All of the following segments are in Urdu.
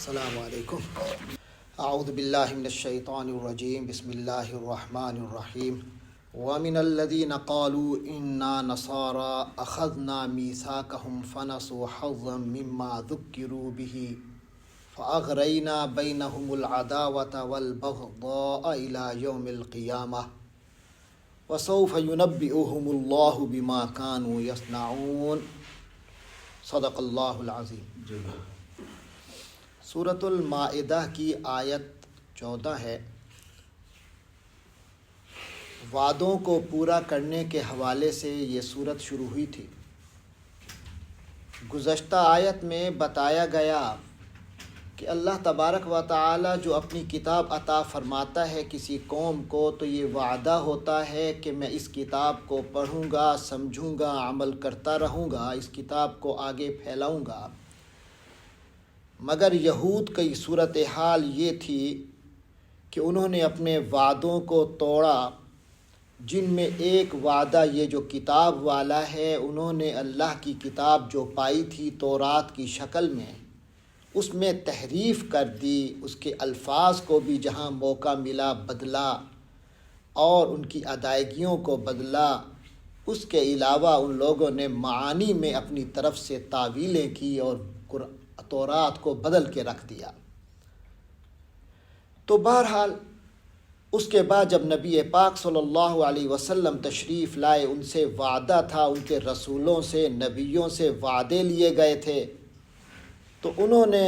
السلام علیکم۔ اعوذ باللہ من الشیطان الرجیم، بسم اللہ الرحمن الرحیم۔ ومن الذین قالوا انا نصارى اخذنا میثاقهم فنسوا حظا مما ذکروا به فاغرینا بینهم العداوة والبغضاء الى یوم القیامہ وسوف ينبئهم اللہ بما كانوا يصنعون۔ صدق اللہ العظیم۔ سورۃ المائدہ کی آیت 14 ہے۔ وعدوں کو پورا کرنے کے حوالے سے یہ سورت شروع ہوئی تھی۔ گزشتہ آیت میں بتایا گیا کہ اللہ تبارک و تعالی جو اپنی کتاب عطا فرماتا ہے کسی قوم کو تو یہ وعدہ ہوتا ہے کہ میں اس کتاب کو پڑھوں گا، سمجھوں گا، عمل کرتا رہوں گا، اس کتاب کو آگے پھیلاؤں گا۔ مگر یہود کی صورتحال یہ تھی کہ انہوں نے اپنے وعدوں کو توڑا، جن میں ایک وعدہ یہ جو کتاب والا ہے، انہوں نے اللہ کی کتاب جو پائی تھی تورات کی شکل میں، اس میں تحریف کر دی، اس کے الفاظ کو بھی جہاں موقع ملا بدلا اور ان کی ادائیگیوں کو بدلا۔ اس کے علاوہ ان لوگوں نے معانی میں اپنی طرف سے تعویلیں کی اور تورات کو بدل کے رکھ دیا۔ تو بہرحال اس کے بعد جب نبی پاک صلی اللہ علیہ وسلم تشریف لائے، ان سے وعدہ تھا، ان کے رسولوں سے، نبیوں سے وعدے لیے گئے تھے، تو انہوں نے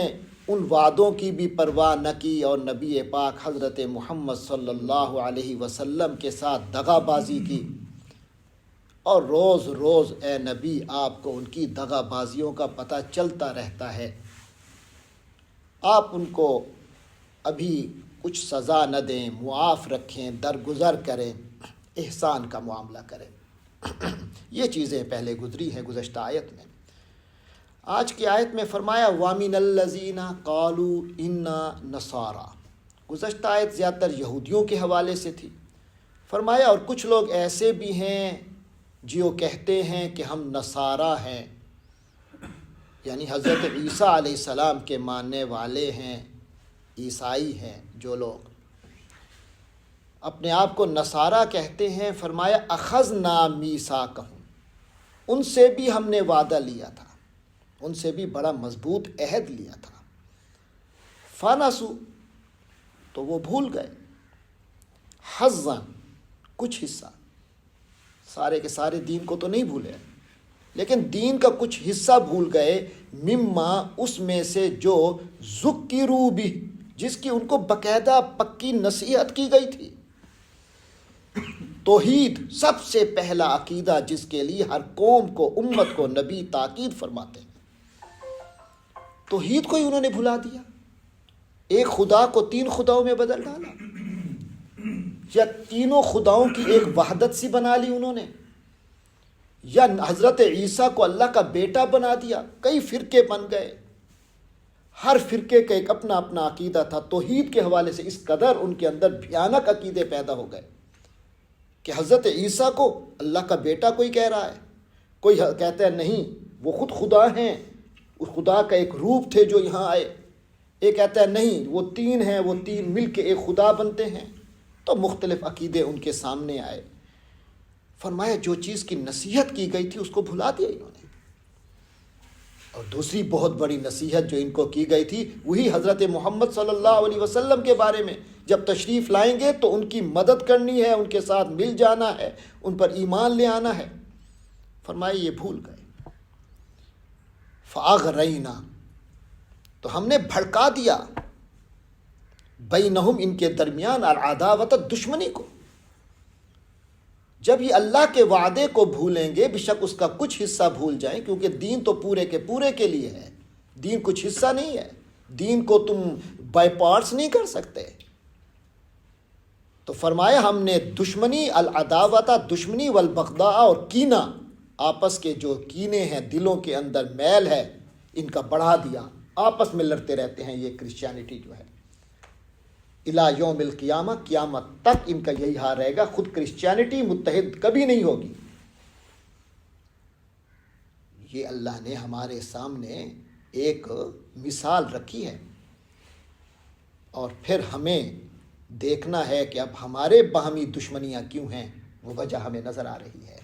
ان وعدوں کی بھی پرواہ نہ کی اور نبی پاک حضرت محمد صلی اللہ علیہ وسلم کے ساتھ دغا بازی کی، اور روز روز اے نبی آپ کو ان کی دغا بازیوں کا پتہ چلتا رہتا ہے۔ آپ ان کو ابھی کچھ سزا نہ دیں، معاف رکھیں، درگزر کریں، احسان کا معاملہ کریں۔ یہ چیزیں پہلے گزری ہیں گزشتہ آیت میں۔ آج کی آیت میں فرمایا وَمِنَ الَّذِينَ قَالُوا إِنَّا نَصَارَى۔ گزشتہ آیت زیادہ تر یہودیوں کے حوالے سے تھی۔ فرمایا اور کچھ لوگ ایسے بھی ہیں جو کہتے ہیں کہ ہم نصارہ ہیں، یعنی حضرت عیسیٰ علیہ السلام کے ماننے والے ہیں، عیسائی ہیں جو لوگ اپنے آپ کو نصارہ کہتے ہیں۔ فرمایا اخذنا میثاقہم، ان سے بھی ہم نے وعدہ لیا تھا، ان سے بھی بڑا مضبوط عہد لیا تھا۔ فنسوا، تو وہ بھول گئے، حظا، کچھ حصہ، سارے کے سارے دین کو تو نہیں بھولے لیکن دین کا کچھ حصہ بھول گئے، مما، اس میں سے جو ذکروا بہ، جس کی ان کو باقاعدہ پکی نصیحت کی گئی تھی۔ توحید سب سے پہلا عقیدہ جس کے لیے ہر قوم کو، امت کو نبی تاکید فرماتے ہیں، توحید کو ہی انہوں نے بھلا دیا۔ ایک خدا کو 3 خداؤں میں بدل ڈالا، یا تینوں خداؤں کی ایک وحدت سی بنا لی انہوں نے، یا حضرت عیسیٰ کو اللہ کا بیٹا بنا دیا۔ کئی فرقے بن گئے، ہر فرقے کا ایک اپنا اپنا عقیدہ تھا۔ توحید کے حوالے سے اس قدر ان کے اندر بھیانک عقیدے پیدا ہو گئے کہ حضرت عیسیٰ کو اللہ کا بیٹا کوئی کہہ رہا ہے، کوئی کہتا ہے نہیں وہ خود خدا ہیں، اس خدا کا ایک روپ تھے جو یہاں آئے، ایک کہتا ہے نہیں وہ 3 ہیں، وہ 3 مل کے ایک خدا بنتے ہیں۔ تو مختلف عقیدے ان کے سامنے آئے۔ فرمایا جو چیز کی نصیحت کی گئی تھی اس کو بھلا دیا انہوں نے۔ اور دوسری بہت بڑی نصیحت جو ان کو کی گئی تھی وہی حضرت محمد صلی اللہ علیہ وسلم کے بارے میں، جب تشریف لائیں گے تو ان کی مدد کرنی ہے، ان کے ساتھ مل جانا ہے، ان پر ایمان لے آنا ہے۔ فرمایا یہ بھول گئے۔ فَأَغْرَيْنَا، تو ہم نے بھڑکا دیا، بینہم، ان کے درمیان، العداوت، دشمنی کو۔ جب یہ اللہ کے وعدے کو بھولیں گے، بے شک اس کا کچھ حصہ بھول جائیں، کیونکہ دین تو پورے کے پورے کے لیے ہے، دین کچھ حصہ نہیں ہے، دین کو تم بائی پارٹس نہیں کر سکتے۔ تو فرمایا ہم نے دشمنی، العداوت، دشمنی، والبغضاء، اور کینہ، آپس کے جو کینے ہیں، دلوں کے اندر میل ہے، ان کا بڑھا دیا، آپس میں لڑتے رہتے ہیں۔ یہ کرسچینٹی جو ہے الی یوم القیامہ، قیامت تک ان کا یہی حال رہے گا، خود کرسچینٹی متحد کبھی نہیں ہوگی۔ یہ اللہ نے ہمارے سامنے ایک مثال رکھی ہے اور پھر ہمیں دیکھنا ہے کہ اب ہمارے باہمی دشمنیاں کیوں ہیں، وہ وجہ ہمیں نظر آ رہی ہے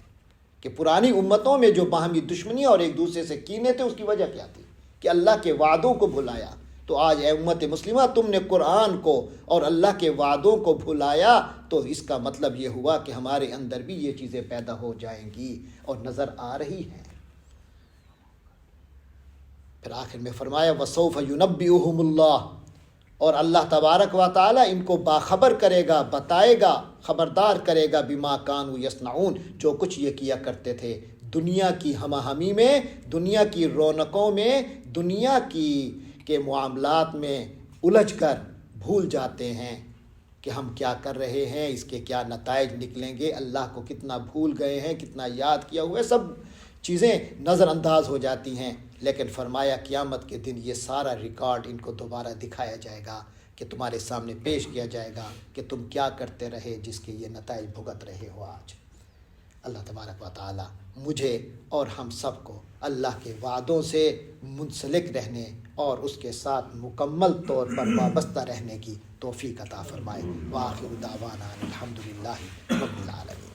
کہ پرانی امتوں میں جو باہمی دشمنیاں اور ایک دوسرے سے کینے تھے، اس کی وجہ کیا تھی؟ کہ اللہ کے وعدوں کو بھلایا۔ تو آج اے امت مسلمہ، تم نے قرآن کو اور اللہ کے وعدوں کو بھلایا، تو اس کا مطلب یہ ہوا کہ ہمارے اندر بھی یہ چیزیں پیدا ہو جائیں گی اور نظر آ رہی ہیں۔ پھر آخر میں فرمایا وَسَوْفَ يُنَبِّئُهُمُ اللَّهُ، اور اللہ تبارک و تعالیٰ ان کو باخبر کرے گا، بتائے گا، خبردار کرے گا بما کانوا یصنعون، جو کچھ یہ کیا کرتے تھے دنیا کی ہمہ ہمی میں، دنیا کی رونقوں میں، دنیا کے معاملات میں الجھ کر بھول جاتے ہیں کہ ہم کیا کر رہے ہیں، اس کے کیا نتائج نکلیں گے، اللہ کو کتنا بھول گئے ہیں، کتنا یاد کیا ہوا ہے، سب چیزیں نظر انداز ہو جاتی ہیں۔ لیکن فرمایا قیامت کے دن یہ سارا ریکارڈ ان کو دوبارہ دکھایا جائے گا، کہ تمہارے سامنے پیش کیا جائے گا کہ تم کیا کرتے رہے، جس کے یہ نتائج بھگت رہے ہو آج۔ اللہ تبارک و تعالی مجھے اور ہم سب کو اللہ کے وعدوں سے منسلک رہنے اور اس کے ساتھ مکمل طور پر وابستہ رہنے کی توفیق عطا فرمائے۔ وآخر دعوانا الحمدللہ رب العالمین۔